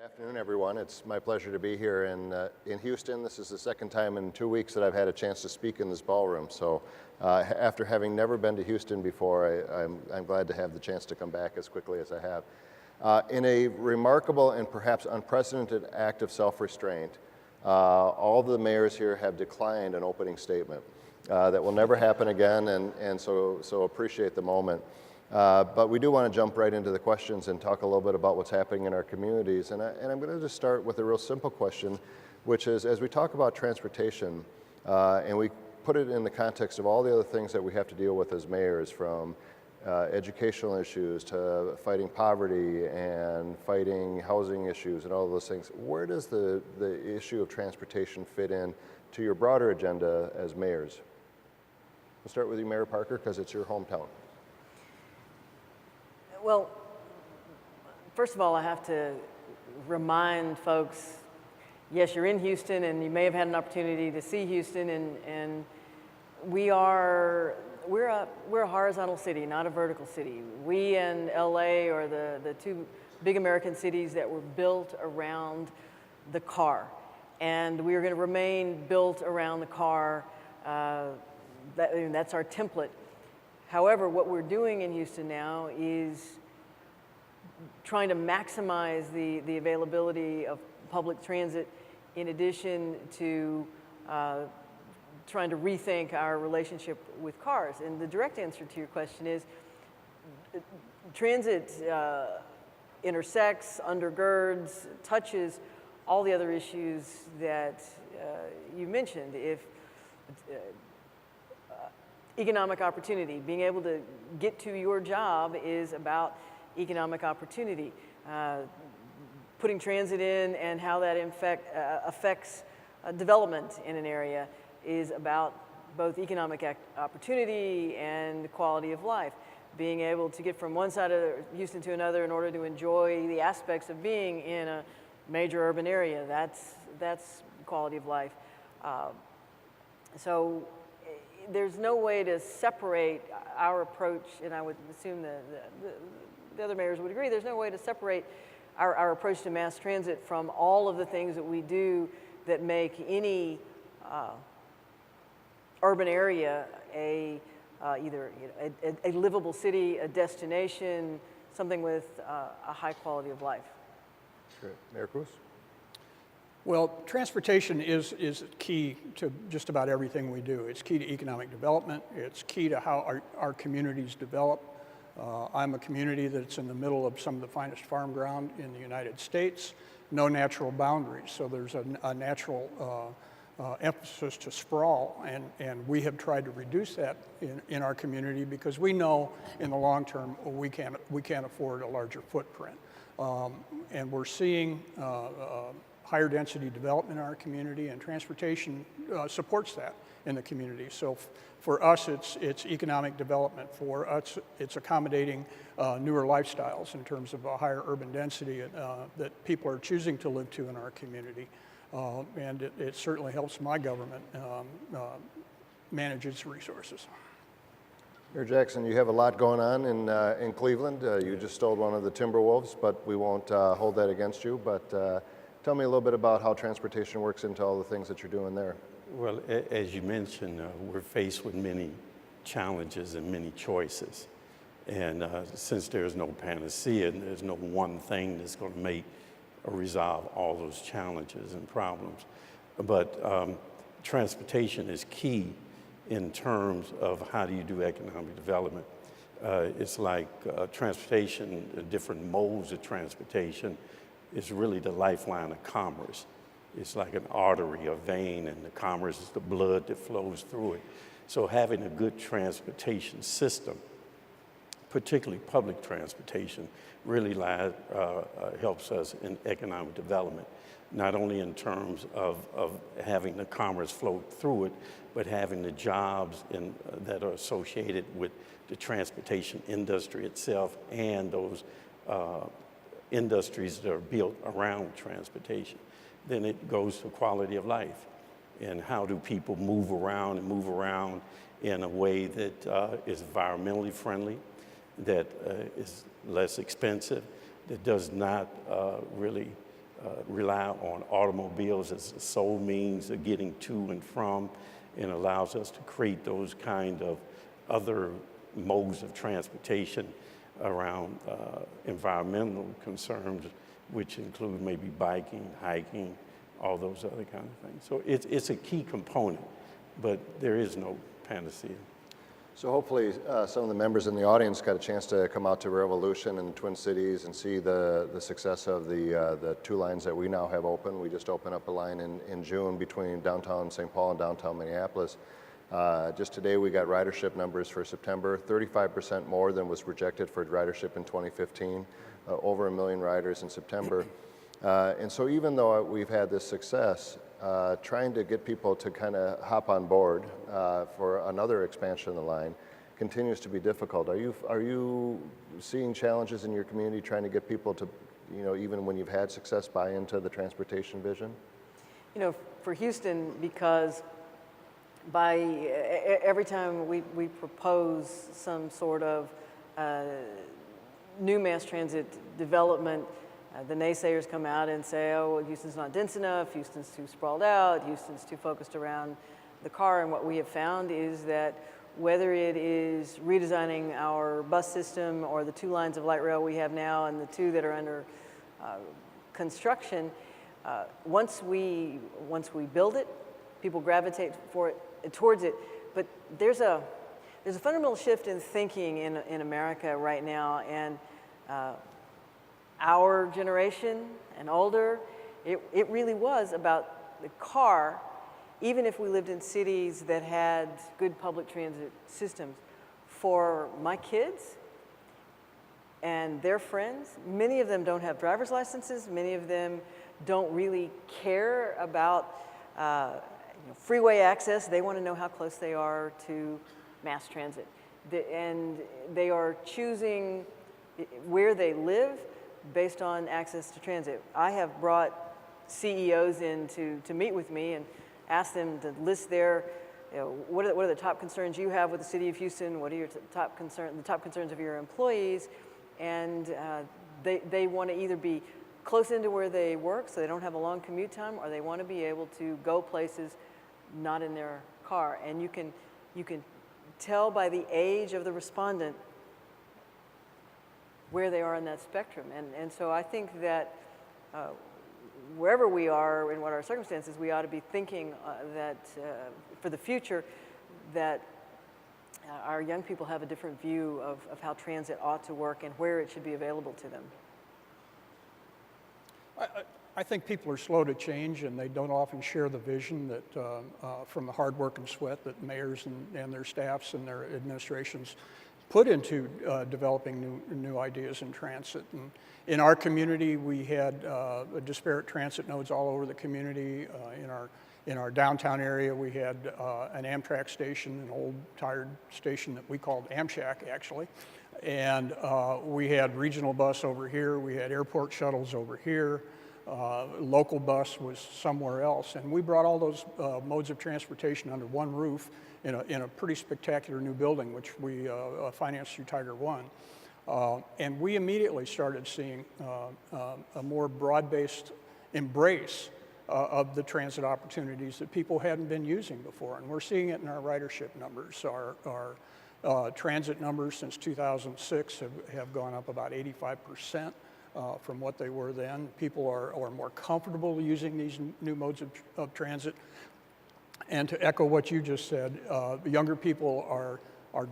Afternoon, everyone. It's my pleasure to be here in Houston. This is the second time in 2 weeks that I've had a chance to speak in this ballroom. So after having never been to Houston before, I'm glad to have the chance to come back as quickly as I have. In a remarkable and perhaps unprecedented act of self-restraint, all the mayors here have declined an opening statement. That will never happen again, and so appreciate the moment. But we do want to jump right into the questions and talk a little bit about what's happening in our communities. And I'm going to just start with a real simple question, which is, as we talk about transportation, and we put it in the context of all the other things that we have to deal with as mayors, from educational issues to fighting poverty and fighting housing issues and all those things, where does the issue of transportation fit in to your broader agenda as mayors? We'll start with you, Mayor Parker, because it's your hometown. Well, first of all, I have to remind folks, yes, you're in Houston and you may have had an opportunity to see Houston, and we're a horizontal city, not a vertical city. We and LA are the two big American cities that were built around the car, and we are going to remain built around the car. That's our template. However, what we're doing in Houston now is trying to maximize the availability of public transit, in addition to trying to rethink our relationship with cars. And the direct answer to your question is transit intersects, undergirds, touches all the other issues that you mentioned. If economic opportunity, being able to get to your job is about economic opportunity. Putting transit in and how that affects development in an area is about both economic opportunity and quality of life. Being able to get from one side of Houston to another in order to enjoy the aspects of being in a major urban area, that's quality of life. So there's no way to separate our approach, and I would assume the other mayors would agree, there's no way to separate our approach to mass transit from all of the things that we do that make any urban area either a livable city, a destination, something with a high quality of life. Great. Mayor Cruz? Well, transportation is key to just about everything we do. It's key to economic development. It's key to how our communities develop. I'm a community that's in the middle of some of the finest farm ground in the United States. No natural boundaries, so there's a natural emphasis to sprawl, and we have tried to reduce that in our community because we know in the long term we can't afford a larger footprint. And we're seeing higher density development in our community, and transportation supports that in the community. So for us, it's economic development. For us, it's accommodating newer lifestyles in terms of a higher urban density that people are choosing to live to in our community. And it certainly helps my government manage its resources. Mayor Jackson, you have a lot going on in Cleveland. You just stole one of the Timberwolves, but we won't hold that against you. But tell me a little bit about how transportation works into all the things that you're doing there. Well, as you mentioned, we're faced with many challenges and many choices. And since there's no panacea and there's no one thing that's going to make or resolve all those challenges and problems, but transportation is key in terms of how do you do economic development. It's like transportation, different modes of transportation is really the lifeline of commerce. It's like an artery, a vein, and the commerce is the blood that flows through it. So having a good transportation system, particularly public transportation, really helps us in economic development, not only in terms of having the commerce flow through it, but having the jobs that are associated with the transportation industry itself and those industries that are built around transportation. Then it goes to quality of life and how do people move around in a way that is environmentally friendly, that is less expensive, that does not really rely on automobiles as the sole means of getting to and from, and allows us to create those kind of other modes of transportation around environmental concerns, which include maybe biking, hiking, all those other kind of things. So it's a key component, but there is no panacea. So hopefully some of the members in the audience got a chance to come out to Revolution in the Twin Cities and see the success of the 2 lines that we now have open. We just opened up a line in June between downtown St. Paul and downtown Minneapolis. Just today we got ridership numbers for September, 35% more than was projected for ridership in 2015, over 1 million riders in September. And so even though we've had this success, trying to get people to kind of hop on board for another expansion of the line continues to be difficult. Are you seeing challenges in your community trying to get people to, even when you've had success, buy into the transportation vision? For Houston, because by every time we propose some sort of new mass transit development, the naysayers come out and say, oh, well, Houston's not dense enough, Houston's too sprawled out, Houston's too focused around the car. And what we have found is that whether it is redesigning our bus system or the 2 lines of light rail we have now and the 2 that are under construction, once we build it, people gravitate towards it. But there's a fundamental shift in thinking in America right now, and our generation and older, it really was about the car, even if we lived in cities that had good public transit systems. For my kids and their friends, many of them don't have driver's licenses, many of them don't really care about freeway access. They want to know how close they are to mass transit. And they are choosing where they live based on access to transit. I have brought CEOs in to meet with me and asked them to list their, what are the top concerns you have with the city of Houston? What are your the top concerns of your employees? And they want to either be close into where they work so they don't have a long commute time, or they want to be able to go places not in their car. And you can tell by the age of the respondent where they are in that spectrum. And so I think that wherever we are and what our circumstances, we ought to be thinking that for the future, that our young people have a different view of how transit ought to work and where it should be available to them. I think people are slow to change, and they don't often share the vision that from the hard work and sweat that mayors and their staffs and their administrations put into developing new ideas in transit. And in our community, we had disparate transit nodes all over the community. In our downtown area, we had an Amtrak station, an old tired station that we called Amshack, actually. And we had regional bus over here. We had airport shuttles over here. Local bus was somewhere else. And we brought all those modes of transportation under one roof in a pretty spectacular new building, which we financed through Tiger One. And we immediately started seeing a more broad-based embrace of the transit opportunities that people hadn't been using before. And we're seeing it in our ridership numbers. Our transit numbers since 2006 have gone up about 85%. From what they were then. People are more comfortable using these new modes of transit. And to echo what you just said, younger people are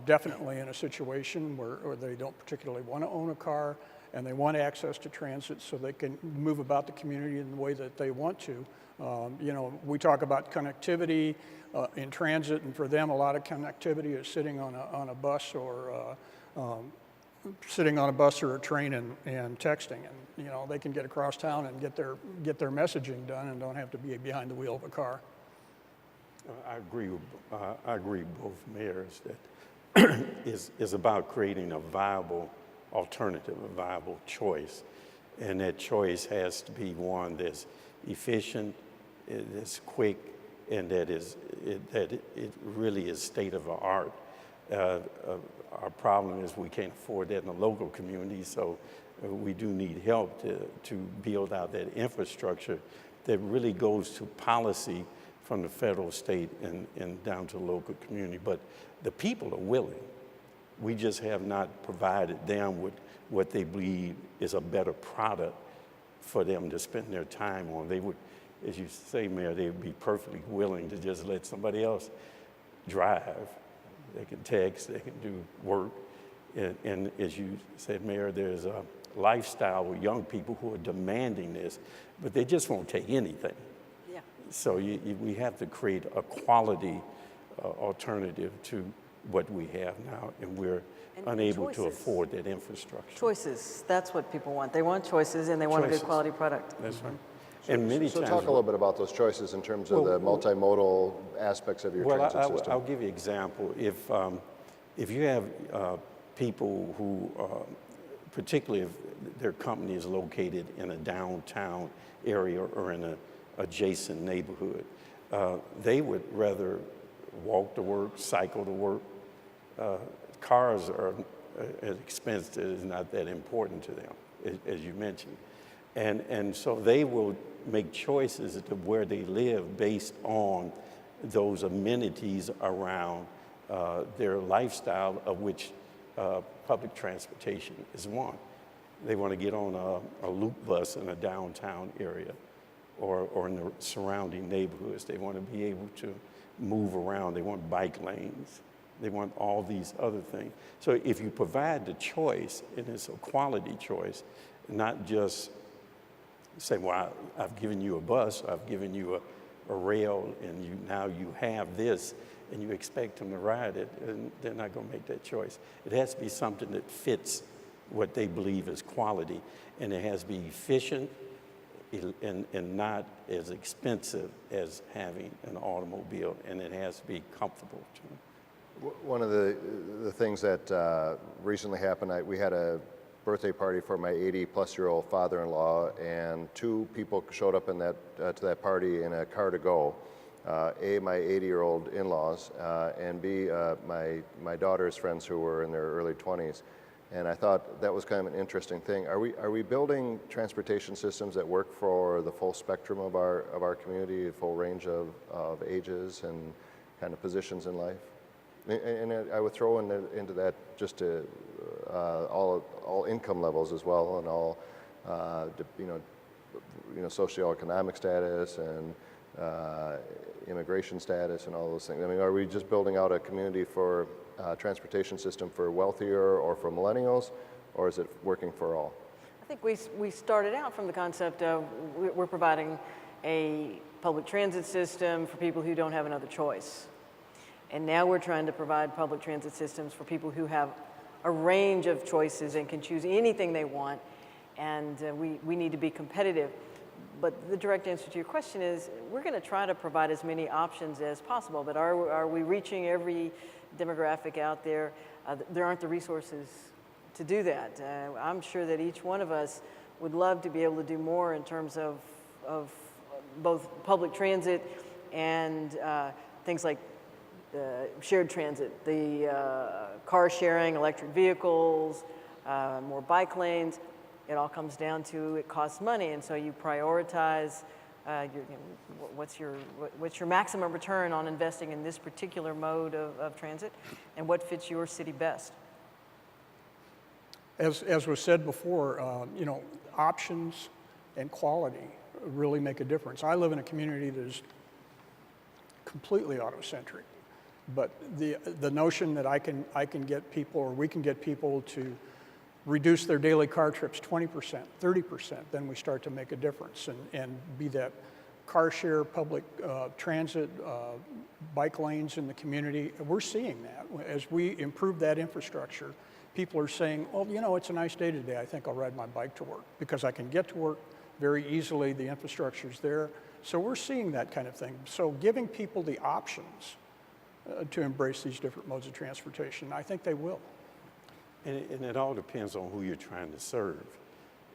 definitely in a situation where they don't particularly want to own a car, and they want access to transit so they can move about the community in the way that they want to. We talk about connectivity in transit, and for them, a lot of connectivity is sitting on a bus or a train and texting, and they can get across town and get their messaging done and don't have to be behind the wheel of a car. I agree with both mayors that is about creating a viable alternative, a viable choice, and that choice has to be one that's efficient, that's quick, and that it really is state of the art. Our problem is we can't afford that in the local community, so we do need help to build out that infrastructure that really goes to policy from the federal, state, and down to the local community. But the people are willing. We just have not provided them with what they believe is a better product for them to spend their time on. They would, as you say, Mayor, they would be perfectly willing to just let somebody else drive. They can text, they can do work. And as you said, Mayor, there's a lifestyle with young people who are demanding this, but they just won't take anything. Yeah. So we have to create a quality alternative to what we have now, and we're unable to afford that infrastructure. Choices, that's what people want. They want choices, and they want a good quality product. That's right. And many So times, talk a little bit about those choices in terms of the multimodal aspects of your transit system. I'll give you an example. If you have people who, particularly if their company is located in a downtown area or in an adjacent neighborhood, they would rather walk to work, cycle to work. Cars are an expense that is not that important to them, as you mentioned. And so they will make choices to where they live based on those amenities around their lifestyle, of which public transportation is one. They want to get on a loop bus in a downtown area or in the surrounding neighborhoods. They want to be able to move around. They want bike lanes. They want all these other things. So if you provide the choice, and it's a quality choice, not just say, well, I've given you a bus, I've given you a rail, and now you have this, and you expect them to ride it, and they're not going to make that choice. It has to be something that fits what they believe is quality, and it has to be efficient and not as expensive as having an automobile, and it has to be comfortable too. One of the things that recently happened, we had a birthday party for my 80-plus-year-old father-in-law, and two people showed up to that party in a car to go. A, my 80-year-old in-laws, and B, my daughter's friends who were in their early 20s. And I thought that was kind of an interesting thing. Are we building transportation systems that work for the full spectrum of our community, a full range of ages and kind of positions in life? And I would throw into that just all income levels as well, and all socioeconomic status and immigration status and all those things. I mean, are we just building out a community for transportation system for wealthier or for millennials, or is it working for all? I think we started out from the concept of we're providing a public transit system for people who don't have another choice. And now we're trying to provide public transit systems for people who have a range of choices and can choose anything they want, and we need to be competitive. But the direct answer to your question is we're going to try to provide as many options as possible, but are we reaching every demographic out there? There aren't the resources to do that. I'm sure that each one of us would love to be able to do more in terms of both public transit and things like shared transit, the car sharing, electric vehicles, more bike lanes. It all comes down to it costs money, and so you prioritize what's your maximum return on investing in this particular mode of transit, and what fits your city best. As was said before, options and quality really make a difference. I live in a community that is completely autocentric, but the notion that I can get people, or we can get people to reduce their daily car trips 20%, 30%, then we start to make a difference and be that car share, public transit, bike lanes in the community. We're seeing that. As we improve that infrastructure, people are saying, well, it's a nice day today. I think I'll ride my bike to work because I can get to work very easily. The infrastructure's there. So we're seeing that kind of thing. So giving people the options to embrace these different modes of transportation, I think they will. And it all depends on who you're trying to serve.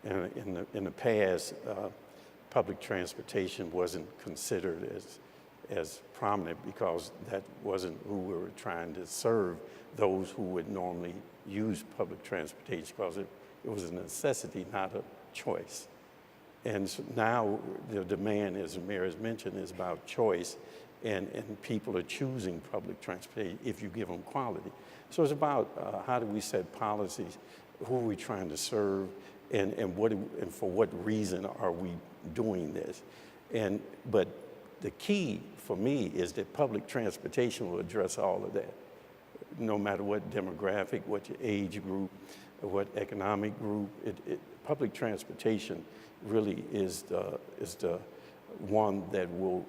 And in the past, public transportation wasn't considered as prominent because that wasn't who we were trying to serve, those who would normally use public transportation, because It was a necessity, not a choice. And so now the demand, as the mayor has mentioned, is about choice, and people are choosing public transportation if you give them quality. So it's about how do we set policies, who are we trying to serve, and for what reason are we doing this? But the key for me is that public transportation will address all of that, no matter what demographic, what your age group, what economic group. Public transportation really is the one that will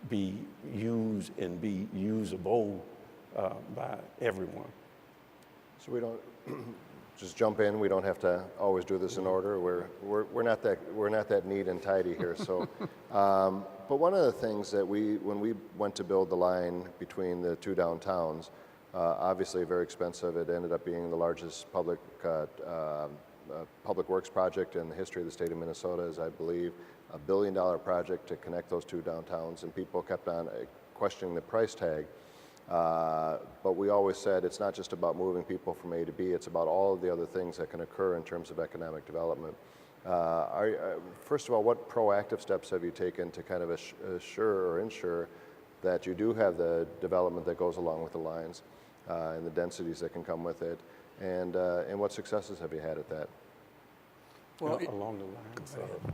be used and be usable by everyone. So we don't just jump in. We don't have to always do this in order. We're not that neat and tidy here. So, but one of the things that when we went to build the line between the two downtowns, obviously very expensive. It ended up being the largest public works project in the history of the state of Minnesota, is I believe $1 billion project to connect those two downtowns, and people kept on questioning the price tag. But we always said it's not just about moving people from A to B, it's about all of the other things that can occur in terms of economic development. First of all, what proactive steps have you taken to kind of assure or ensure that you do have the development that goes along with the lines and the densities that can come with it, and what successes have you had at that? Well, along the lines of,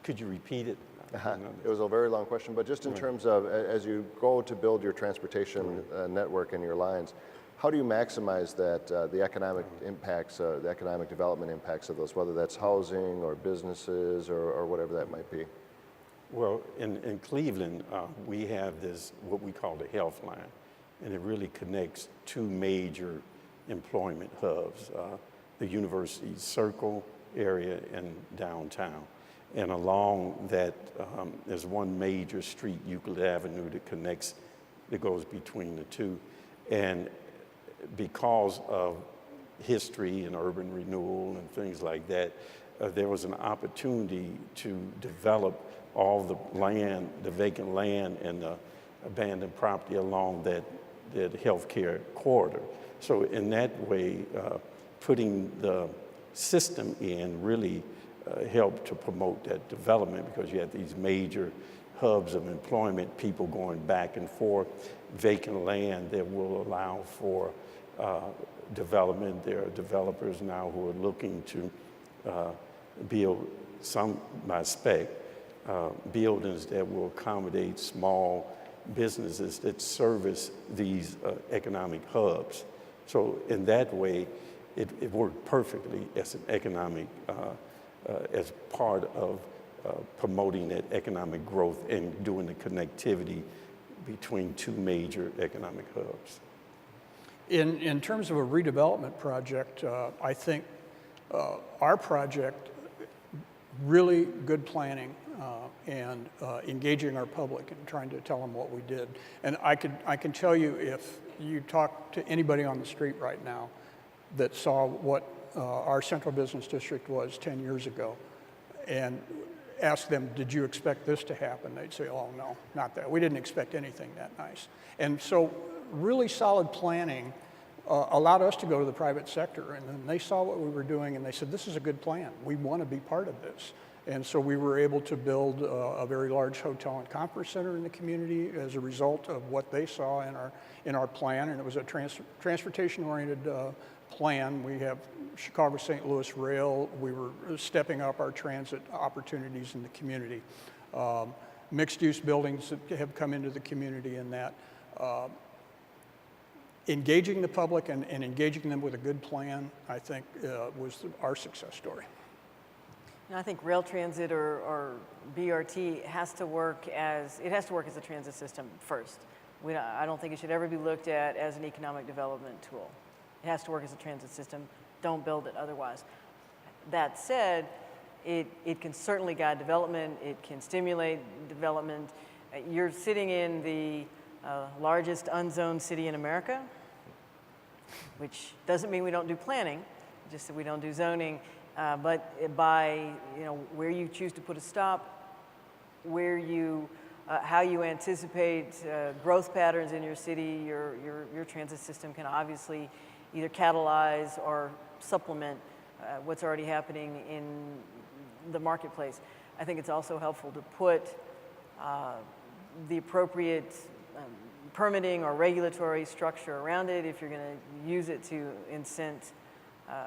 could you repeat it? It was a very long question, but just in terms of, as you go to build your transportation network and your lines, how do you maximize that, the economic impacts, the economic development impacts of those, whether that's housing or businesses or whatever that might be? Well, in Cleveland, we have this, what we call the health line, and it really connects two major employment hubs, the University Circle area and downtown. And along that, there's one major street, Euclid Avenue, that goes between the two. And because of history and urban renewal and things like that, there was an opportunity to develop all the land, the vacant land and the abandoned property along that healthcare corridor. So in that way, putting the system in really helped to promote that development, because you had these major hubs of employment, people going back and forth, vacant land that will allow for development. There are developers now who are looking to build, some by spec, buildings that will accommodate small businesses that service these economic hubs. So in that way, it worked perfectly as an economic as part of promoting that economic growth and doing the connectivity between two major economic hubs. In terms of a redevelopment project, I think our project, really good planning and engaging our public and trying to tell them what we did. And I can tell you, if you talk to anybody on the street right now that saw what our central business district was 10 years ago, and ask them, did you expect this to happen? They'd say, oh no, not that. We didn't expect anything that nice. And so really solid planning allowed us to go to the private sector, and then they saw what we were doing and they said, this is a good plan. We want to be part of this. And so we were able to build a very large hotel and conference center in the community as a result of what they saw in our plan, and it was a transportation-oriented plan. We have Chicago-St. Louis Rail. We were stepping up our transit opportunities in the community. Mixed-use buildings that have come into the community in that. Engaging the public and engaging them with a good plan, I think, was our success story. And I think rail transit or BRT has to work as a transit system first. I don't think it should ever be looked at as an economic development tool. It has to work as a transit system. Don't build it otherwise. That said, it can certainly guide development. It can stimulate development. You're sitting in the largest unzoned city in America, which doesn't mean we don't do planning, just that we don't do zoning. But by where you choose to put a stop, where you how you anticipate growth patterns in your city, your transit system can obviously either catalyze or supplement what's already happening in the marketplace. I think it's also helpful to put the appropriate permitting or regulatory structure around it if you're going to use it to incent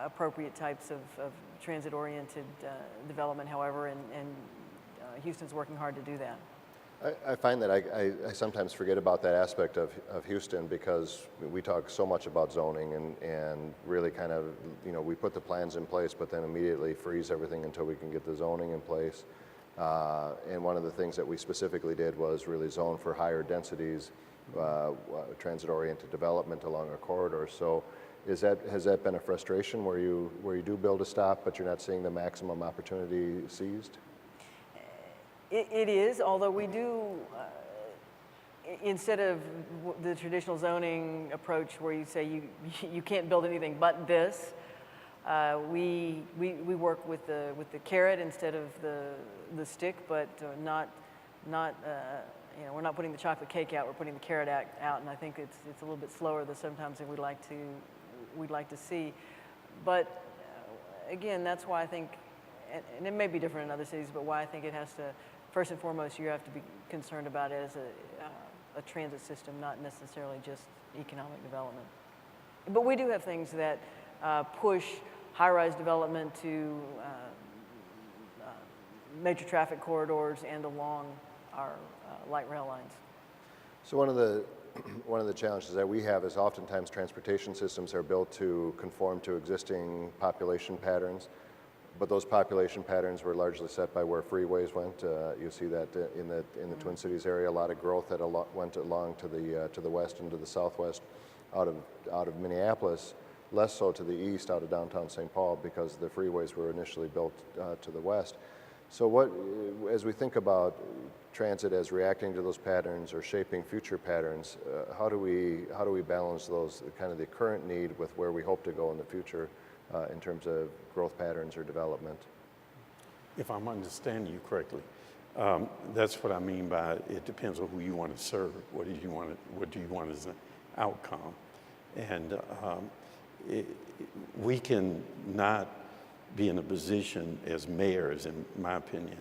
appropriate types of transit-oriented development, however, and Houston's working hard to do that. I find that I sometimes forget about that aspect of Houston because we talk so much about zoning and really kind of, we put the plans in place, but then immediately freeze everything until we can get the zoning in place. And one of the things that we specifically did was really zone for higher densities, transit-oriented development along a corridor. So has that been a frustration where you do build a stop, but you're not seeing the maximum opportunity seized? It is, although we do, instead of the traditional zoning approach where you say you can't build anything but this, we work with the carrot instead of the stick, but we're not putting the chocolate cake out, we're putting the carrot out, and I think it's a little bit slower than sometimes than we'd like to see. But again, that's why I think, and it may be different in other cities, but why I think it has to, first and foremost, you have to be concerned about it as a transit system, not necessarily just economic development. But we do have things that push high-rise development to major traffic corridors and along our light rail lines. So one of the challenges that we have is oftentimes transportation systems are built to conform to existing population patterns, but those population patterns were largely set by where freeways went. You see that in the Twin Cities area, a lot of growth that went along to the west and to the southwest, out of Minneapolis, less so to the east, out of downtown St. Paul, because the freeways were initially built to the west. So as we think about transit as reacting to those patterns or shaping future patterns, how do we balance those, kind of the current need with where we hope to go in the future in terms of growth patterns or development? If I'm understanding you correctly, that's what I mean by it depends on who you want to serve. What do you want as an outcome? And we can not be in a position as mayors, in my opinion,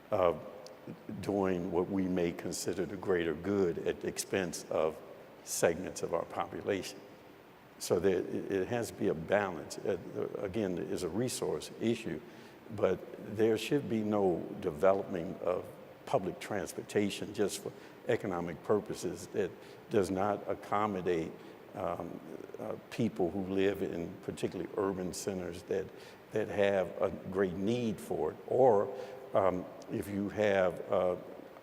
of doing what we may consider the greater good at the expense of segments of our population. So it has to be a balance. Again, it's a resource issue, but there should be no development of public transportation just for economic purposes that does not accommodate people who live in particularly urban centers that have a great need for it, or if you have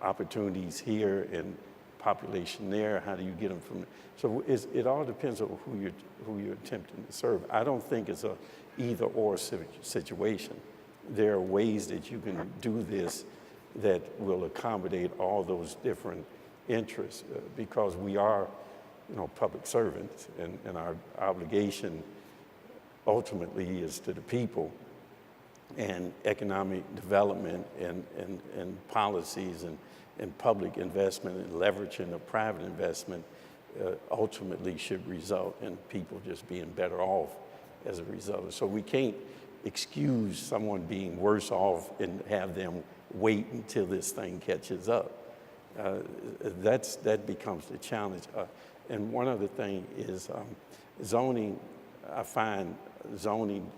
opportunities here and population there, how do you get them from? So it all depends on who you're attempting to serve. I don't think it's a either-or situation. There are ways that you can do this that will accommodate all those different interests because we are, public servants, and our obligation ultimately is to the people, and economic development and policies and public investment and leveraging of private investment ultimately should result in people just being better off as a result. So we can't excuse someone being worse off and have them wait until this thing catches up. That becomes the challenge. And one other thing is zoning. I find zoning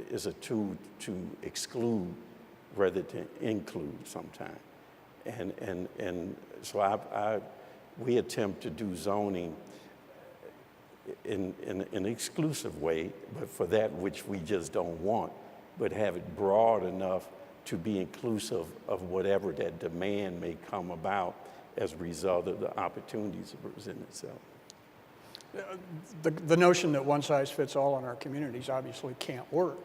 is a tool to exclude rather than include sometimes. And so we attempt to do zoning in an exclusive way, but for that which we just don't want, but have it broad enough to be inclusive of whatever that demand may come about as a result of the opportunities that present itself. The notion that one size fits all in our communities obviously can't work.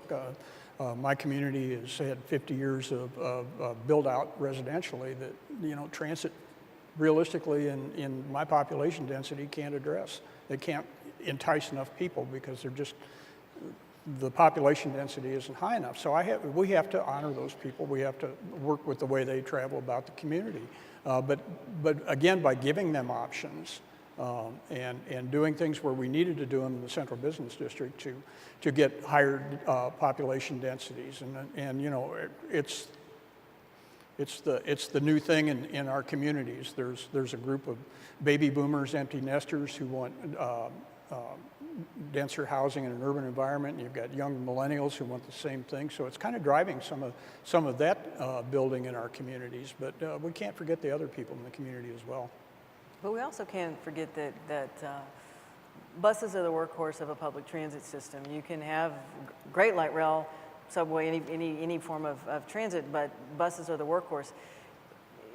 My community has had 50 years of build out residentially that, transit realistically in my population density can't address. They can't entice enough people because the population density isn't high enough. So we have to honor those people. We have to work with the way they travel about the community. But again, by giving them options, and doing things where we needed to do them in the central business district to get higher population densities. And you know, it's the new thing in our communities. There's a group of baby boomers, empty nesters who want denser housing in an urban environment, and you've got young millennials who want the same thing. So it's kind of driving some of that building in our communities. But we can't forget the other people in the community as well. But we also can't forget that buses are the workhorse of a public transit system. You can have great light rail, subway, any form of transit, but buses are the workhorse.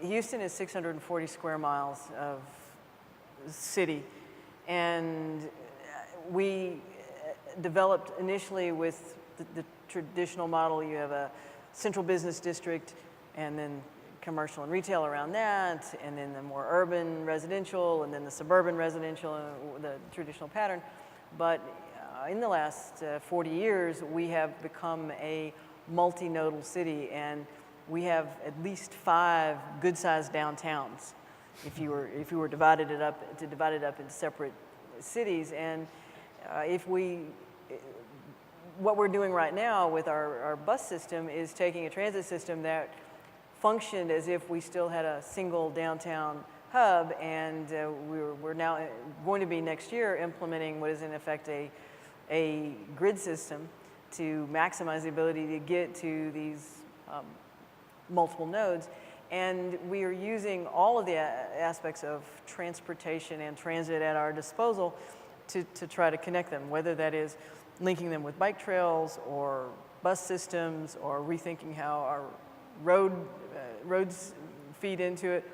Houston is 640 square miles of city, and we developed initially with the traditional model. You have a central business district and then commercial and retail around that, and then the more urban residential, and then the suburban residential, the traditional pattern. But in the last 40 years, we have become a multinodal city, and we have at least 5 good-sized downtowns. If you were divided it up into separate cities, and what we're doing right now with our bus system is taking a transit system that functioned as if we still had a single downtown hub, and we're now going to be next year implementing what is in effect a grid system to maximize the ability to get to these multiple nodes. And we are using all of the aspects of transportation and transit at our disposal to try to connect them, whether that is linking them with bike trails or bus systems, or rethinking how our roads feed into it,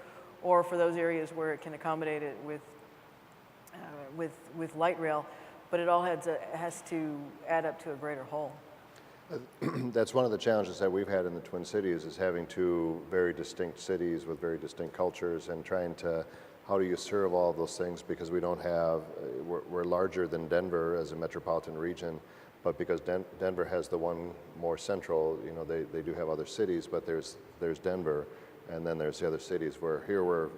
or for those areas where it can accommodate it with light rail. But it all has to add up to a greater whole. That's one of the challenges that we've had in the Twin Cities, is having 2 very distinct cities with very distinct cultures, and trying to, how do you serve all of those things, because we don't have, we're larger than Denver as a metropolitan region, but because Denver has the one more central, you know, they do have other cities, but there's Denver, and then there's the other cities, where here we're,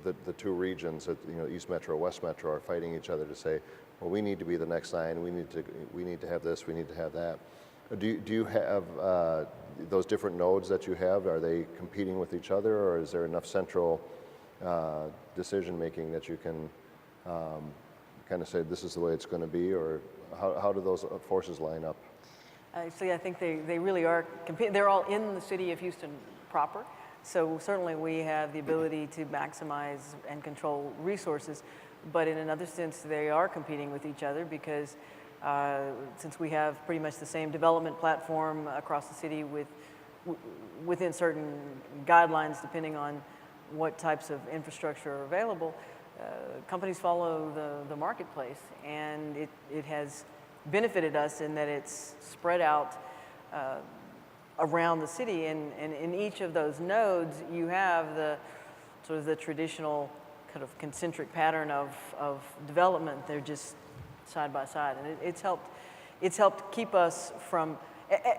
the 2 regions, you know, East Metro, West Metro, are fighting each other to say, well, we need to be the next line, we need to have this, we need to have that. Do you have those different nodes that you have? Are they competing with each other, or is there enough central decision making that you can kind of say this is the way it's going to be, or how do those forces line up? Actually, I think they really are competing. They're all in the city of Houston proper, so certainly we have the ability to maximize and control resources, but in another sense they are competing with each other, because since we have pretty much the same development platform across the city within certain guidelines depending on what types of infrastructure are available, companies follow the marketplace, and it has benefited us in that it's spread out around the city, and in each of those nodes you have the sort of the traditional kind of concentric pattern of development. They're just side by side, and it's helped keep us from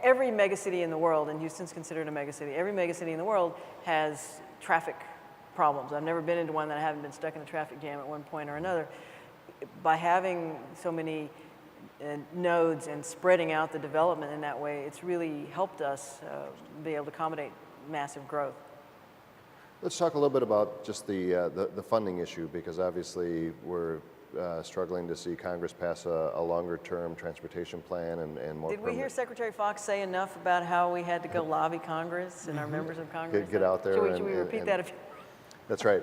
every megacity in the world, and Houston's considered a megacity. Every megacity in the world has traffic problems. I've never been into one that I haven't been stuck in a traffic jam at one point or another. By having so many nodes and spreading out the development in that way, it's really helped us be able to accommodate massive growth. Let's talk a little bit about just the funding issue, because obviously we're struggling to see Congress pass a longer-term transportation plan and more. Did we hear Secretary Fox say enough about how we had to go lobby Congress and our members of Congress? Get out there. Should we repeat that? That's right.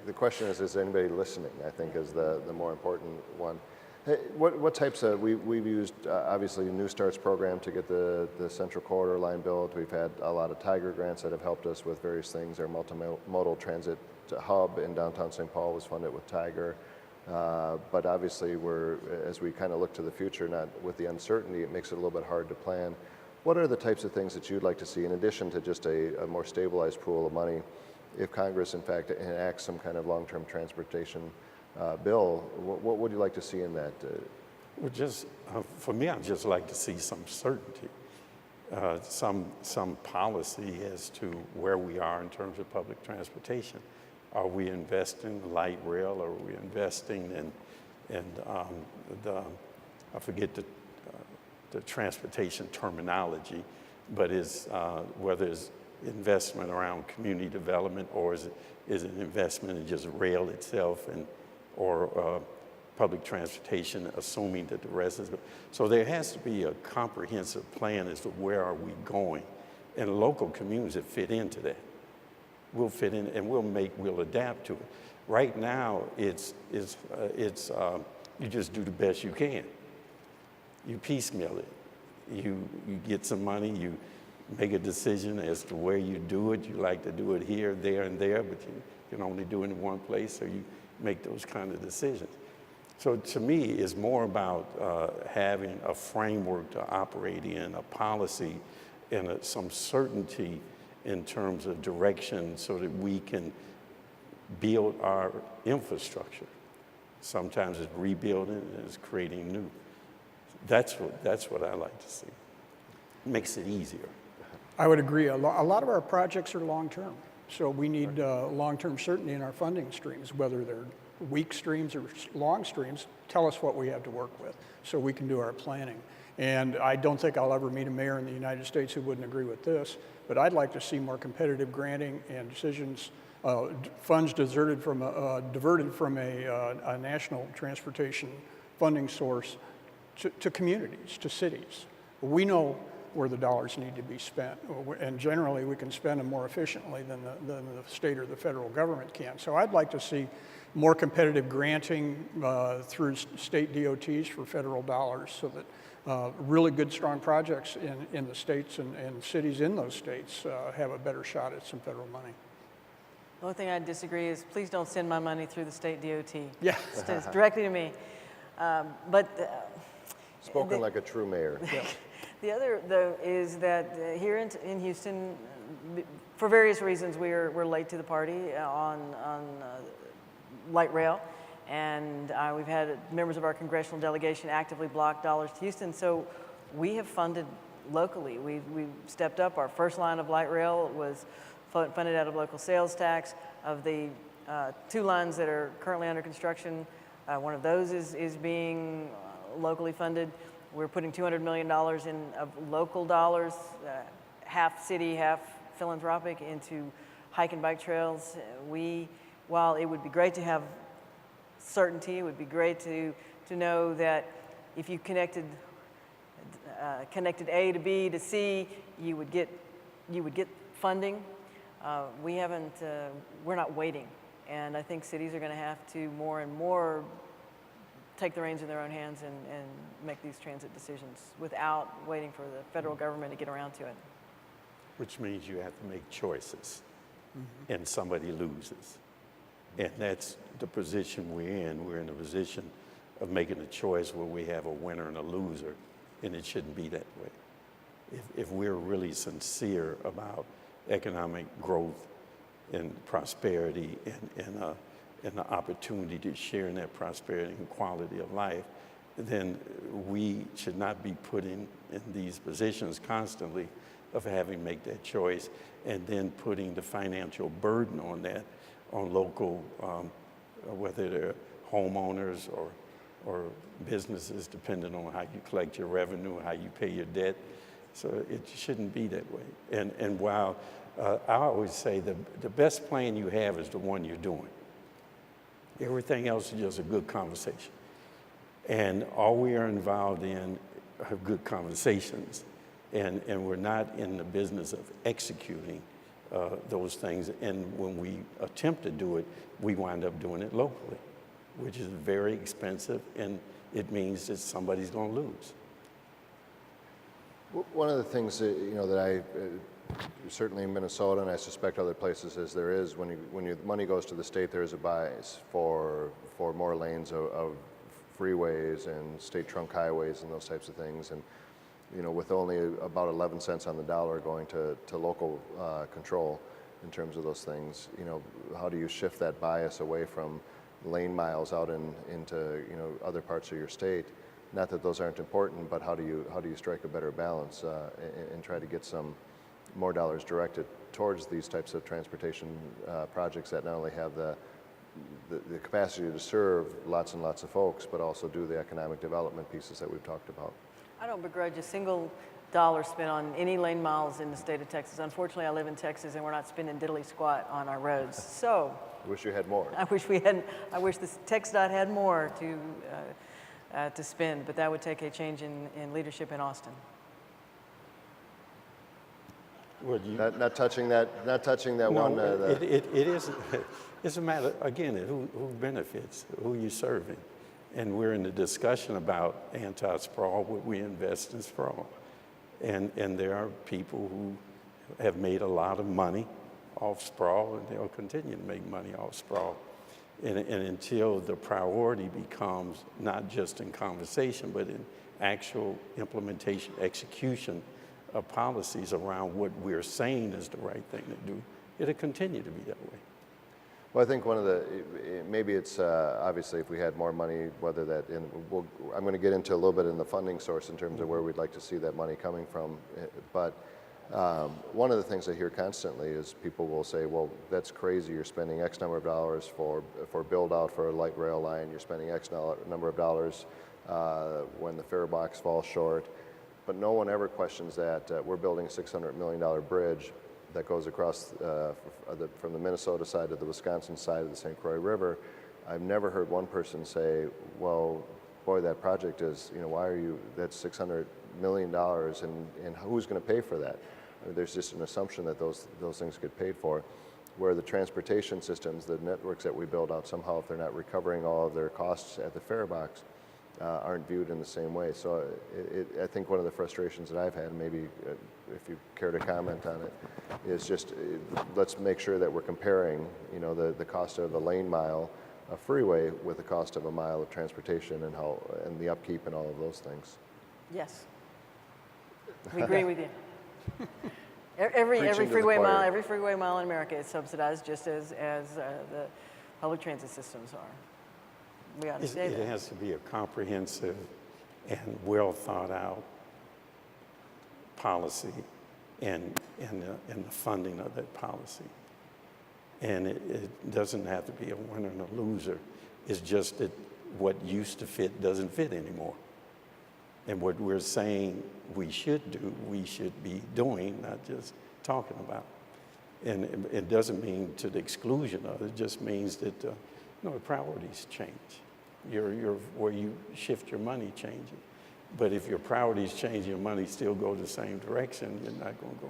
The question is anybody listening, I think, is the more important one. Hey, what types of, we've used obviously a New Starts program to get the Central Corridor line built. We've had a lot of Tiger grants that have helped us with various things. Our multimodal transit hub in downtown St. Paul was funded with Tiger. But obviously as we kind of look to the future, not with the uncertainty, it makes it a little bit hard to plan. What are the types of things that you'd like to see, in addition to just a more stabilized pool of money, if Congress in fact enacts some kind of long-term transportation bill? What would you like to see in that? Well, just for me, I'd just like to see some certainty, some policy as to where we are in terms of public transportation. Are we investing in light rail? Are we investing in I forget the transportation terminology, but whether it's investment around community development, or is it investment in just rail itself, or public transportation, assuming that the rest is. So there has to be a comprehensive plan as to where are we going, and local communities that fit into that. We'll fit in and we'll adapt to it. Right now, it's you just do the best you can. You piecemeal it. You get some money, you make a decision as to where you do it. You like to do it here, there, and there, but you can only do it in one place, so you make those kind of decisions. So to me, it's more about having a framework to operate in, a policy, and some certainty in terms of direction so that we can build our infrastructure. Sometimes it's rebuilding and it's creating new. That's what I like to see. Makes it easier. I would agree. A lot of our projects are long-term, so we need long-term certainty in our funding streams, whether they're weak streams or long streams. Tell us what we have to work with so we can do our planning. And I don't think I'll ever meet a mayor in the United States who wouldn't agree with this, but I'd like to see more competitive granting and decisions, funds diverted from a national transportation funding source to communities, to cities. We know where the dollars need to be spent, and generally we can spend them more efficiently than the state or the federal government can. So I'd like to see more competitive granting through state DOTs for federal dollars, so that really good, strong projects in the states and cities in those states have a better shot at some federal money. The only thing I disagree is please don't send my money through the state DOT. Yeah. It's directly to me. Spoken like a true mayor. Yeah. The other, though, is that here in Houston, for various reasons, we're late to the party on light rail, and we've had members of our congressional delegation actively block dollars to Houston. So we have funded locally. We've stepped up. Our first line of light rail was funded out of local sales tax. Of the 2 lines that are currently under construction, one of those is being locally funded. We're putting $200 million of local dollars, half city, half philanthropic, into hike and bike trails. While it would be great to have certainty, it would be great to know that if you connected A to B to C, you would get funding. We're not waiting, and I think cities are going to have to more and more take the reins in their own hands and make these transit decisions without waiting for the federal government to get around to it. Which means you have to make choices, and somebody loses. And that's the position we're in. We're in a position of making a choice where we have a winner and a loser, and it shouldn't be that way. If we're really sincere about economic growth and prosperity and the opportunity to share in that prosperity and quality of life, then we should not be put in these positions constantly of having to make that choice and then putting the financial burden on that, on local, whether they're homeowners or businesses, depending on how you collect your revenue, how you pay your debt. So it shouldn't be that way. And while I always say the best plan you have is the one you're doing. Everything else is just a good conversation. And all we are involved in are good conversations. And we're not in the business of executing those things. And when we attempt to do it, we wind up doing it locally, which is very expensive, and it means that somebody's going to lose. One of the things that I certainly in Minnesota, and I suspect other places, is there is when your money goes to the state, there is a bias for more lanes of freeways and state trunk highways and those types of things. And with only about 11 cents on the dollar going to local control in terms of those things, how do you shift that bias away from lane miles out into other parts of your state? Not that those aren't important, but how do you strike a better balance and try to get some more dollars directed towards these types of transportation projects that not only have the capacity to serve lots and lots of folks, but also do the economic development pieces that we've talked about. I don't begrudge a single dollar spent on any lane miles in the state of Texas. Unfortunately, I live in Texas and we're not spending diddly squat on our roads. So I wish you had more. I wish the TxDOT had more to spend, but that would take a change in leadership in Austin. Well, Not touching that one. it is. It's a matter again of who benefits, who you're serving, and we're in the discussion about anti-sprawl. Where we invest in sprawl, and there are people who have made a lot of money off sprawl, and they'll continue to make money off sprawl. And until the priority becomes not just in conversation, but in actual implementation, execution of policies around what we're saying is the right thing to do, it'll continue to be that way. Well, I think one of the, maybe it's obviously if we had more money, whether that, I'm going to get into a little bit in the funding source in terms of where we'd like to see that money coming from. But one of the things I hear constantly is people will say, well, that's crazy. You're spending X number of dollars for build out for a light rail line. You're spending X number of dollars when the fare box falls short. But no one ever questions that we're building a $600 million bridge that goes across from the Minnesota side to the Wisconsin side of the St. Croix River. I've never heard one person say, well, boy, that project is, why are you, that's $600 million and who's going to pay for that? I mean, there's just an assumption that those things get paid for. Where the transportation systems, the networks that we build out, somehow if they're not recovering all of their costs at the fare box, aren't viewed in the same way. So I think one of the frustrations that I've had, maybe if you care to comment on it, is just let's make sure that we're comparing, the cost of a lane mile of freeway with the cost of a mile of transportation and the upkeep and all of those things. Yes, we agree with you. Every freeway mile in America is subsidized just as the public transit systems are. We ought to say that. It has to be a comprehensive and well thought out policy and the funding of that policy. And it doesn't have to be a winner and a loser. It's just that what used to fit doesn't fit anymore. And what we're saying we should do, we should be doing, not just talking about. And it doesn't mean to the exclusion of it. It just means that the priorities change. Where you shift your money changes. But if your priorities change, your money still go the same direction, you're not going to go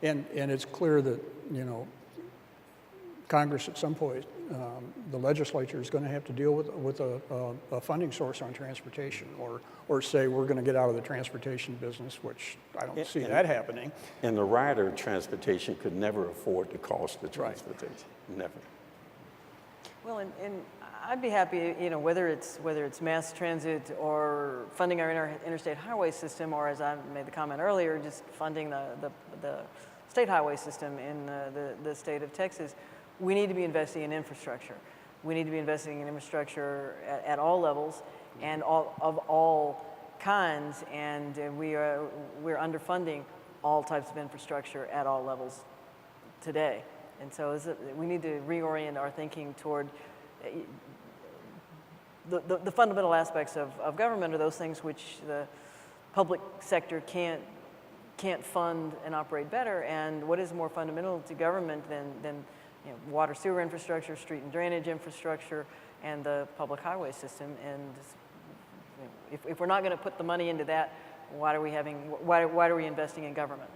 anywhere. And it's clear that, Congress at some point, the legislature is going to have to deal with a funding source on transportation or say we're going to get out of the transportation business, which I don't see that happening. And the rider transportation could never afford the cost of transportation, never. Well, and I'd be happy, whether it's mass transit or funding our interstate highway system, or as I made the comment earlier, just funding the state highway system in the state of Texas. We need to be investing in infrastructure. We need to be investing in infrastructure at all levels and of all kinds, and we're underfunding all types of infrastructure at all levels today. And so we need to reorient our thinking toward the fundamental aspects of government are those things which the public sector can't fund and operate better. And what is more fundamental to government than water sewer infrastructure, street and drainage infrastructure, and the public highway system? And if we're not going to put the money into that, why are we investing in government?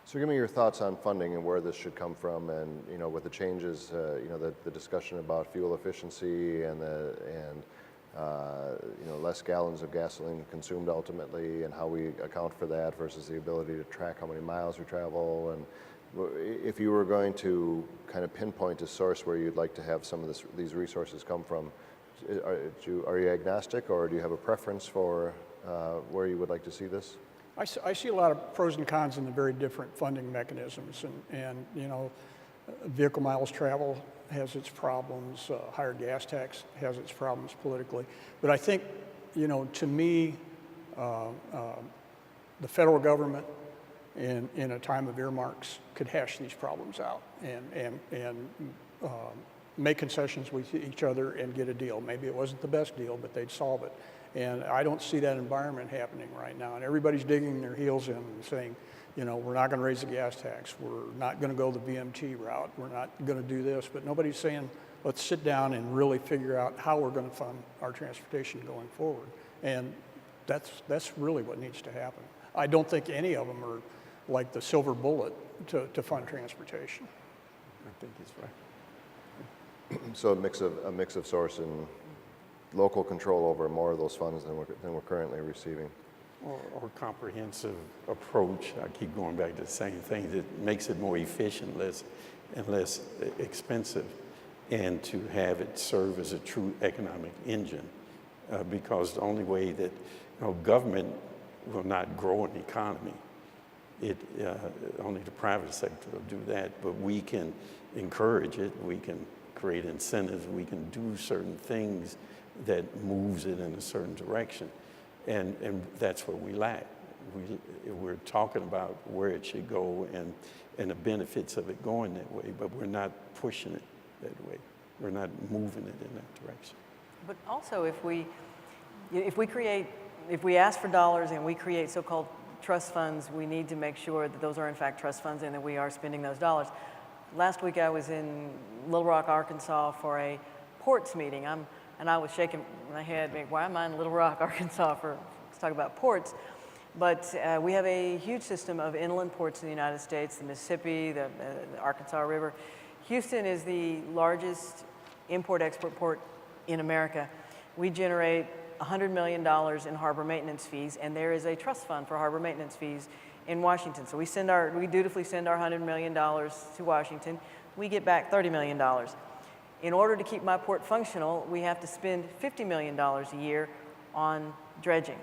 So give me your thoughts on funding and where this should come from, and with the changes, the discussion about fuel efficiency and less gallons of gasoline consumed ultimately, and how we account for that versus the ability to track how many miles we travel. And if you were going to kind of pinpoint a source where you'd like to have some of these resources come from, are you agnostic, or do you have a preference for where you would like to see this? I see a lot of pros and cons in the very different funding mechanisms, and vehicle miles travel has its problems, higher gas tax has its problems politically. But I think, to me, the federal government in a time of earmarks could hash these problems out and make concessions with each other and get a deal. Maybe it wasn't the best deal, but they'd solve it. And I don't see that environment happening right now. And everybody's digging their heels in and saying, you know, we're not going to raise the gas tax. We're not going to go the BMT route. We're not going to do this. But nobody's saying, let's sit down and really figure out how we're going to fund our transportation going forward. And that's really what needs to happen. I don't think any of them are like the silver bullet to fund transportation. I think he's right. So a mix of source and local control over more of those funds than we're currently receiving. Or comprehensive approach. I keep going back to the same thing. That makes it more efficient, less expensive, and to have it serve as a true economic engine. Because the only way that government will not grow an economy. Only the private sector will do that, but we can encourage it. We can create incentives. We can do certain things that moves it in a certain direction, and that's what we lack. We're talking about where it should go and the benefits of it going that way, but we're not pushing it that way. We're not moving it in that direction. But also, if we ask for dollars and we create so-called trust funds, we need to make sure that those are in fact trust funds and that we are spending those dollars. Last week I was in Little Rock, Arkansas for a ports meeting. And I was shaking my head, why am I in Little Rock, Arkansas let's talk about ports. But we have a huge system of inland ports in the United States, the Mississippi, the Arkansas River. Houston is the largest import-export port in America. We generate $100 million in harbor maintenance fees, and there is a trust fund for harbor maintenance fees in Washington. So we dutifully send our $100 million to Washington. We get back $30 million. In order to keep my port functional, we have to spend $50 million a year on dredging.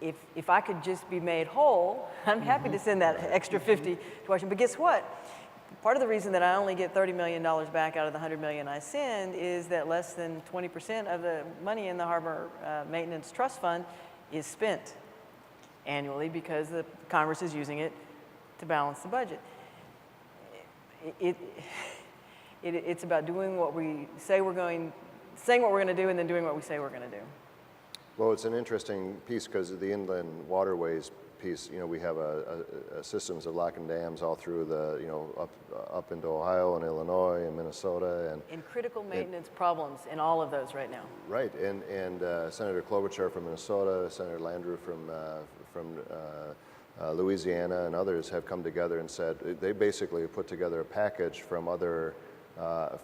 If I could just be made whole, I'm happy to send that extra 50 to Washington. But guess what? Part of the reason that I only get $30 million back out of the $100 million I send is that less than 20% of the money in the Harbor Maintenance Trust Fund is spent annually because the Congress is using it to balance the budget. It's about doing what we say saying what we're going to do and then doing what we say we're going to do. Well, it's an interesting piece because of the inland waterways piece. We have systems of lock and dams all through up into Ohio and Illinois and Minnesota and critical maintenance problems in all of those right now. Right, and Senator Klobuchar from Minnesota, Senator Landrieu from Louisiana, and others have come together and said they basically put together a package from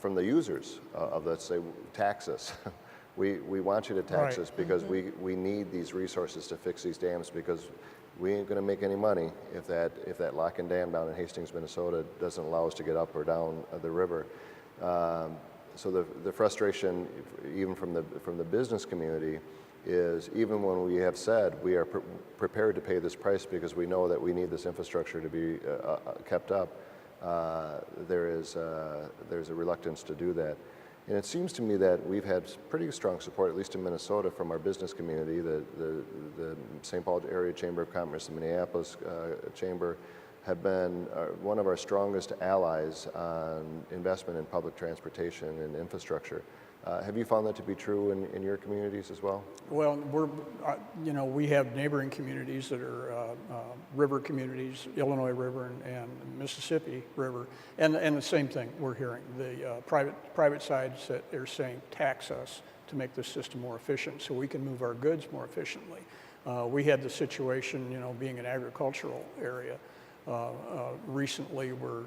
from the users of, let's say, tax us. We want you to tax us because we need these resources to fix these dams because we ain't going to make any money if that lock and dam down in Hastings, Minnesota doesn't allow us to get up or down the river. So the frustration, even from the business community, is even when we have said we are prepared to pay this price because we know that we need this infrastructure to be kept up, there's a reluctance to do that. And it seems to me that we've had pretty strong support, at least in Minnesota, from our business community. The St. Paul Area Chamber of Commerce, the Minneapolis Chamber, have been one of our strongest allies on investment in public transportation and infrastructure. Have you found that to be true in your communities as well? Well, we have neighboring communities that are river communities, Illinois River and Mississippi River, and the same thing we're hearing. The private sides that are saying tax us to make the system more efficient so we can move our goods more efficiently. We had the situation, being an agricultural area, recently where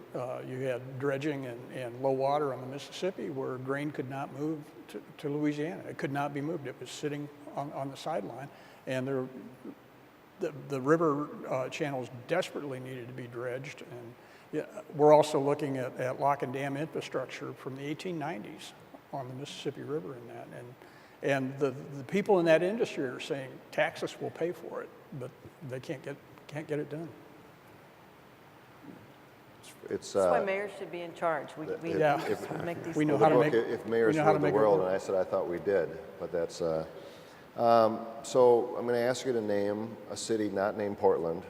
you had dredging and low water on the Mississippi where grain could not move to Louisiana. It could not be moved. It was sitting on the sideline, and the river channels desperately needed to be dredged. And we're also looking at lock and dam infrastructure from the 1890s on the Mississippi River in that. And the people in that industry are saying taxes will pay for it, but they can't get it done. That's why mayors should be in charge. We make these. We know how to make. If mayors ruled the world, and I said I thought we did, but that's. So I'm going to ask you to name a city not named Portland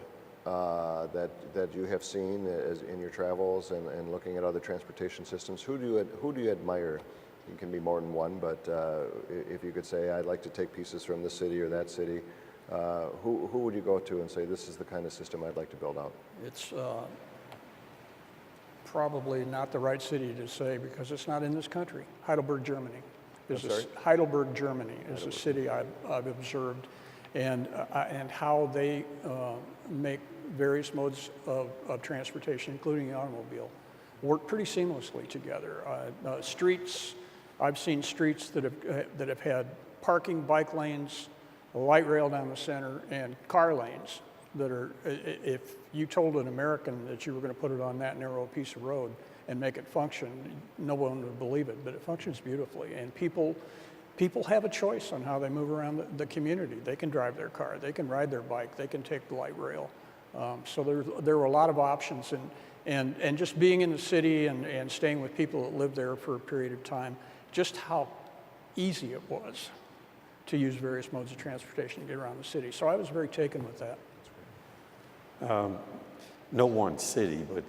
that you have seen as in your travels and looking at other transportation systems? Who do you admire? It can be more than one, but if you could say, I'd like to take pieces from this city or that city, who would you go to and say, this is the kind of system I'd like to build out? It's probably not the right city to say because it's not in this country. Heidelberg, Germany. Heidelberg, Germany is a city I've observed, and how they make various modes of transportation, including the automobile, work pretty seamlessly together. Streets, I've seen streets that have had parking, bike lanes, a light rail down the center, and car lanes that are, if you told an American that you were going to put it on that narrow piece of road and make it function, no one would believe it, but it functions beautifully. And people have a choice on how they move around the community. They can drive their car, they can ride their bike, they can take the light rail. So there were a lot of options, and just being in the city and staying with people that lived there for a period of time, just how easy it was to use various modes of transportation to get around the city. So I was very taken with that. No one city, but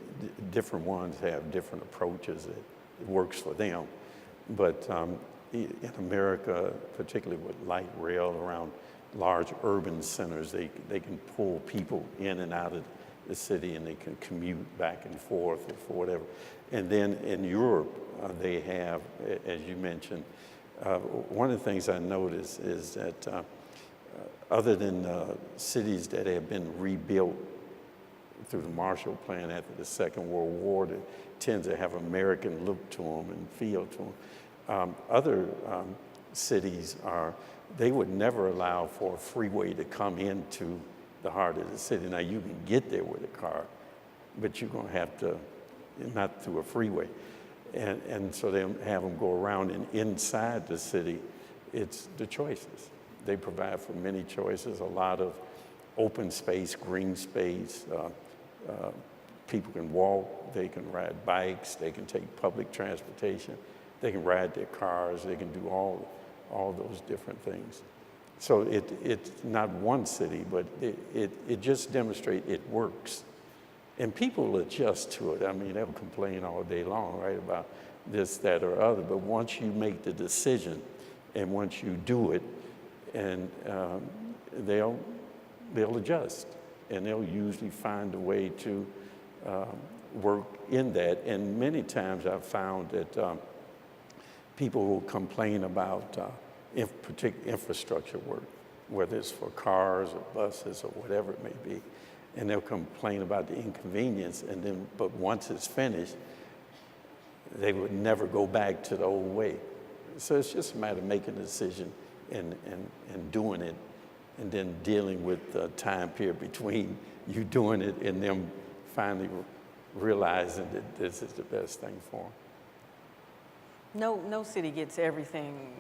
different ones have different approaches. It works for them. But in America, particularly with light rail around large urban centers, they can pull people in and out of the city, and they can commute back and forth or for whatever. And then in Europe, they have, as you mentioned, one of the things I noticed is that other than cities that have been rebuilt through the Marshall Plan after the Second World War, that tend to have American look to them and feel to them. Other cities they would never allow for a freeway to come into the heart of the city. Now, you can get there with a car, but you're going to have to, not through a freeway. And so they have them go around, and inside the city, it's the choices. They provide for many choices, a lot of open space, green space. People can walk, they can ride bikes, they can take public transportation, they can ride their cars, they can do all those different things. So it's not one city, but it just demonstrates it works. And people adjust to it. I mean, they'll complain all day long, right, about this, that, or other. But once you make the decision, and once you do it, and they'll adjust, and they'll usually find a way to work in that. And many times I've found that people will complain about particular infrastructure work, whether it's for cars or buses or whatever it may be, and they'll complain about the inconvenience, and then, but once it's finished, they would never go back to the old way. So it's just a matter of making a decision and doing it, and then dealing with the time period between you doing it and them finally realizing that this is the best thing for them. No city gets everything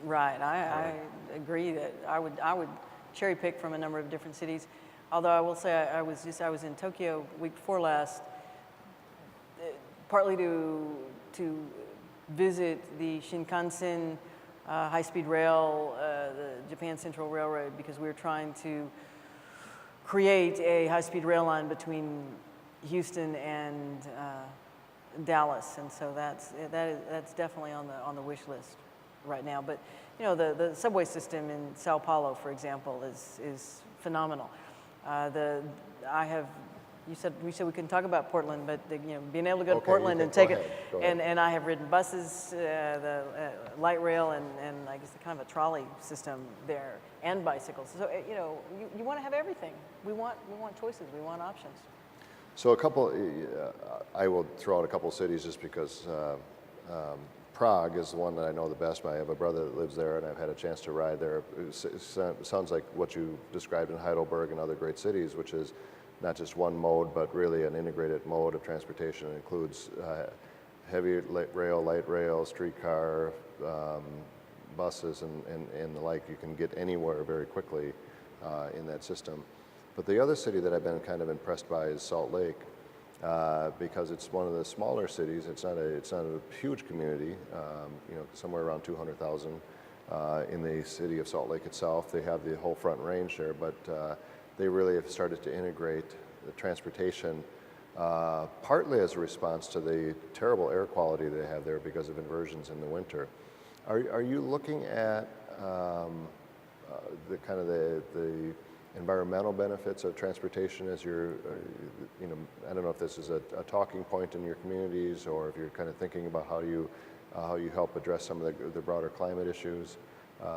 right. I agree that I would cherry pick from a number of different cities. Although I will say I was in Tokyo week before last, partly to visit the Shinkansen high-speed rail, the Japan Central Railroad, because we were trying to create a high-speed rail line between Houston and Dallas, and so that's definitely on the wish list right now. But you know, the subway system in Sao Paulo, for example, is phenomenal. We said we couldn't talk about Portland, but being able to go to Portland and take it, and I have ridden buses, the light rail, and I guess the kind of a trolley system there, and bicycles. So you want to have everything. We want choices. We want options. So I will throw out a couple of cities just because Prague is the one that I know the best. I have a brother that lives there, and I've had a chance to ride there. It sounds like what you described in Heidelberg and other great cities, which is not just one mode, but really an integrated mode of transportation. It includes heavy rail, light rail, streetcar, buses, and the like. You can get anywhere very quickly in that system. But the other city that I've been kind of impressed by is Salt Lake, because it's one of the smaller cities. It's not a huge community, somewhere around 200,000 in the city of Salt Lake itself. They have the whole Front Range there, but they really have started to integrate the transportation, partly as a response to the terrible air quality they have there because of inversions in the winter. Are you looking at the kind of the environmental benefits of transportation as you're, you know, I don't know if this is a talking point in your communities or if you're kind of thinking about how you help address some of the broader climate issues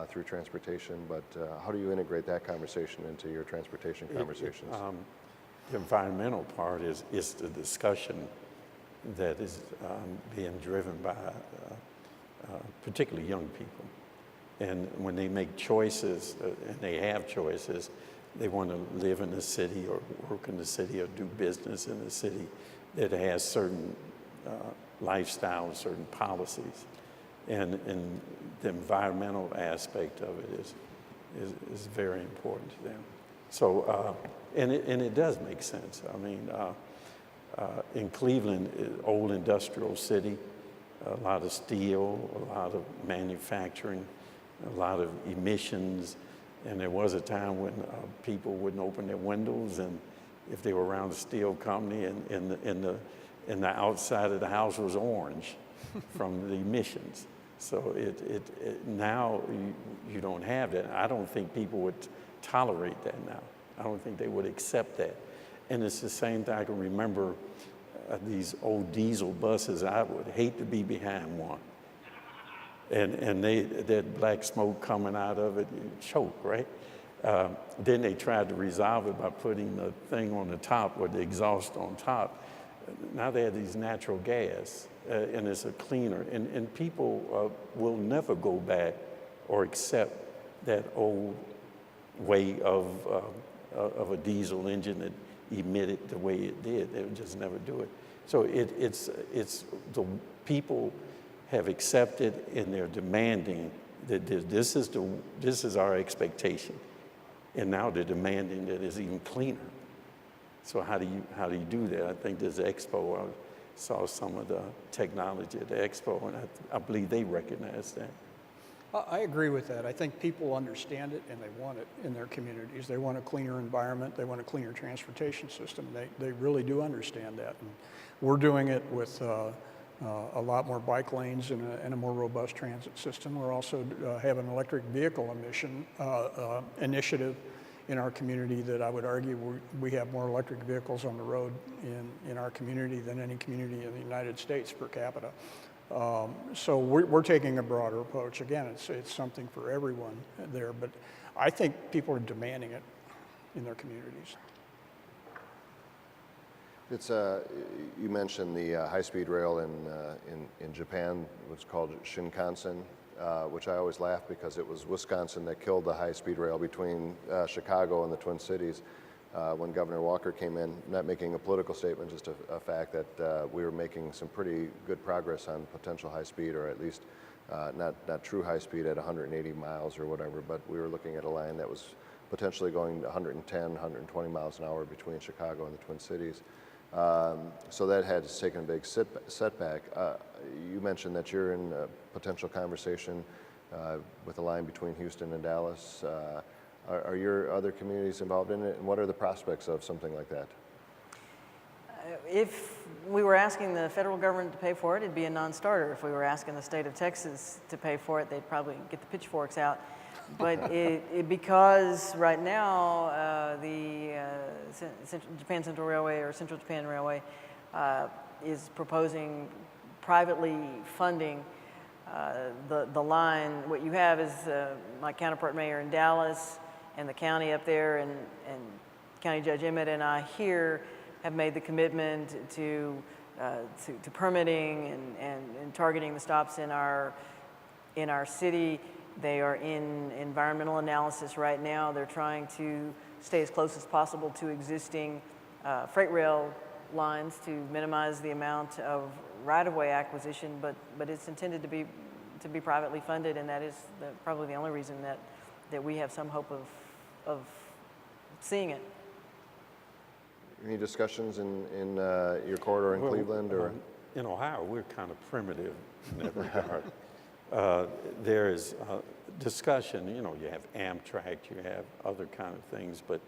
through transportation, but how do you integrate that conversation into your transportation conversations? The environmental part is the discussion that is being driven by particularly young people. And when they make choices, and they have choices, they want to live in the city or work in the city or do business in the city that has certain lifestyles, certain policies. And the environmental aspect of it is very important to them. So, and it does make sense. I mean, in Cleveland, old industrial city, a lot of steel, a lot of manufacturing, a lot of emissions, and there was a time when people wouldn't open their windows, and if they were around a steel company, and the outside of the house was orange from the emissions. So now you don't have that. I don't think people would tolerate that now. I don't think they would accept that. And it's the same thing. I can remember these old diesel buses. I would hate to be behind one. And that black smoke coming out of it, you choke, right? Then they tried to resolve it by putting the thing on the top or the exhaust on top. Now they have these natural gas, and it's a cleaner. And people will never go back or accept that old way of a diesel engine that emitted the way it did. They would just never do it. So it's the people have accepted and they're demanding that this is our expectation, and now they're demanding that it's even cleaner. So how do you do that? I think this expo, I saw some of the technology at the expo, and I believe they recognize that. I agree with that. I think people understand it and they want it in their communities. They want a cleaner environment. They want a cleaner transportation system. They really do understand that. And we're doing it with a lot more bike lanes and a more robust transit system. We're also have an electric vehicle emission initiative in our community that I would argue we have more electric vehicles on the road in our community than any community in the United States per capita. So we're taking a broader approach. Again, it's something for everyone there, but I think people are demanding it in their communities. It's you mentioned the high-speed rail in Japan, what's called Shinkansen, which I always laugh because it was Wisconsin that killed the high-speed rail between Chicago and the Twin Cities when Governor Walker came in. Not making a political statement, just a fact that we were making some pretty good progress on potential high-speed, or at least not true high-speed at 180 miles or whatever, but we were looking at a line that was potentially going 110, 120 miles an hour between Chicago and the Twin Cities. So that had taken a big setback. You mentioned that you're in a potential conversation with a line between Houston and Dallas. Are your other communities involved in it, and what are the prospects of something like that? If we were asking the federal government to pay for it, it'd be a non-starter. If we were asking the state of Texas to pay for it, they'd probably get the pitchforks out. But because right now the Japan Central Railway or Central Japan Railway is proposing privately funding the line. What you have is my counterpart mayor in Dallas and the county up there, and County Judge Emmett and I here have made the commitment to permitting and targeting the stops in our city. They are in environmental analysis right now. They're trying to stay as close as possible to existing freight rail lines to minimize the amount of right-of-way acquisition, but it's intended to be privately funded, and that is probably the only reason that we have some hope of seeing it. Any discussions in your corridor in Cleveland or? In Ohio, we're kind of primitive in that regard. There is discussion, you have Amtrak, you have other kind of things, but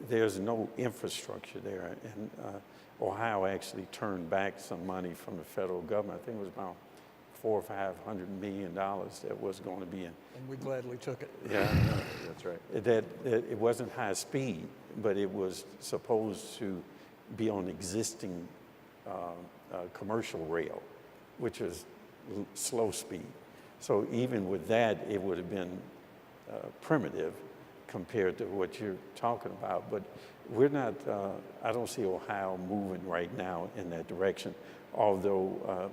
there's no infrastructure there. And Ohio actually turned back some money from the federal government. I think it was about $400 or $500 million that was going to be in. And we gladly took it. Yeah, That's right. that it wasn't high speed, but it was supposed to be on existing commercial rail, which is slow speed. So even with that, it would have been primitive compared to what you're talking about. But we're not, I don't see Ohio moving right now in that direction, although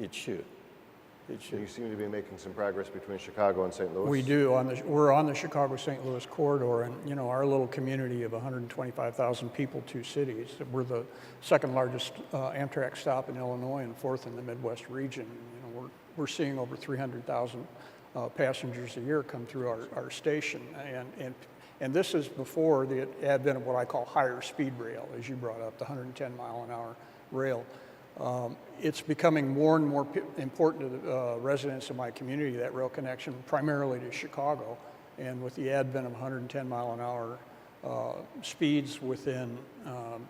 it should. It So should. you seem to be making some progress between Chicago and St. Louis. We do. We're on the Chicago-St. Louis corridor, and you know, our little community of 125,000 people, 2 cities. We're the second largest Amtrak stop in Illinois and 4th in the Midwest region. You know, we're seeing over 300,000 passengers a year come through our station, and this is before the advent of what I call higher speed rail, as you brought up, the 110-mile-an-hour rail. It's becoming more and more important to the residents of my community, that rail connection, primarily to Chicago. And with the advent of 110-mile-an-hour speeds within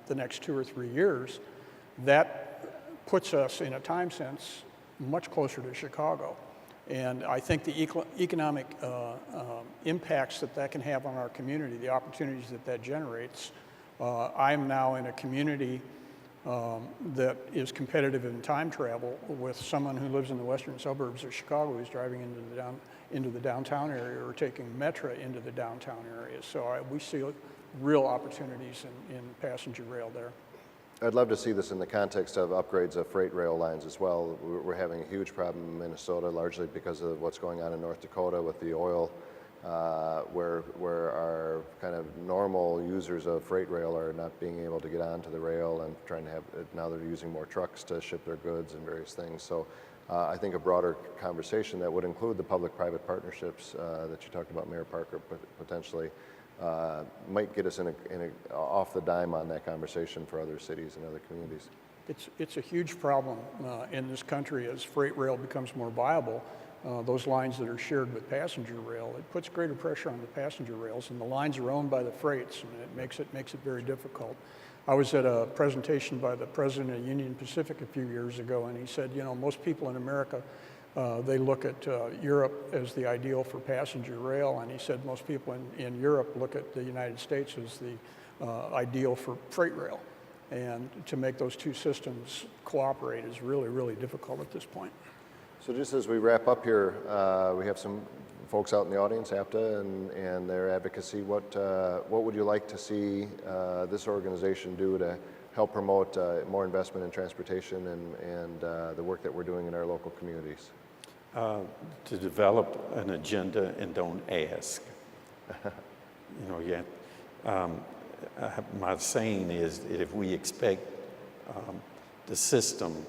the next 2 or 3 years, that puts us, in a time sense, much closer to Chicago. And I think the economic impacts that can have on our community, the opportunities that generates. I'm now in a community that is competitive in time travel with someone who lives in the western suburbs of Chicago who's driving into the downtown area or taking Metra into the downtown area. So we see real opportunities in passenger rail there. I'd love to see this in the context of upgrades of freight rail lines as well. We're having a huge problem in Minnesota, largely because of what's going on in North Dakota with the oil, where our kind of normal users of freight rail are not being able to get onto the rail and trying to have, now they're using more trucks to ship their goods and various things. So I think a broader conversation that would include the public-private partnerships that you talked about, Mayor Parker, potentially, might get us off the dime on that conversation for other cities and other communities. It's a huge problem in this country as freight rail becomes more viable. Those lines that are shared with passenger rail, it puts greater pressure on the passenger rails, and the lines are owned by the freights, and it makes it very difficult. I was at a presentation by the president of Union Pacific a few years ago, and he said, you know, most people in America, they look at Europe as the ideal for passenger rail, and he said most people in Europe look at the United States as the ideal for freight rail. And to make those two systems cooperate is really, really difficult at this point. So just as we wrap up here, we have some folks out in the audience, APTA and their advocacy. What would you like to see this organization do to help promote more investment in transportation and the work that we're doing in our local communities? To develop an agenda and don't ask. You know, my saying is that if we expect the system,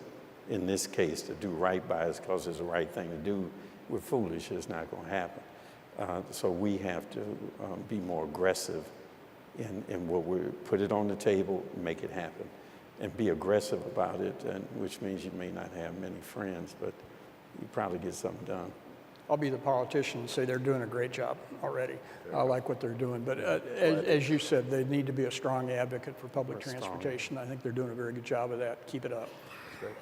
in this case, to do right by us because it's the right thing to do, we're foolish. It's not going to happen. So we have to be more aggressive in what we put it on the table, make it happen, and be aggressive about it, and which means you may not have many friends, but you probably get something done. I'll be the politician and say they're doing a great job already. I like what they're doing, but as you said, they need to be a strong advocate for public transportation. I think they're doing a very good job of that. Keep it up. That's great.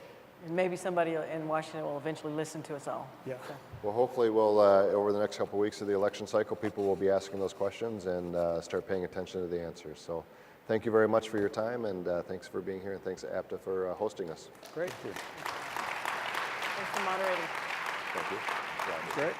And maybe somebody in Washington will eventually listen to us all. Yeah. So. Well, hopefully we'll, over the next couple of weeks of the election cycle, people will be asking those questions and start paying attention to the answers. So thank you very much for your time, and thanks for being here, and thanks to APTA for hosting us. Great. Thanks for moderating. Thank you. Great.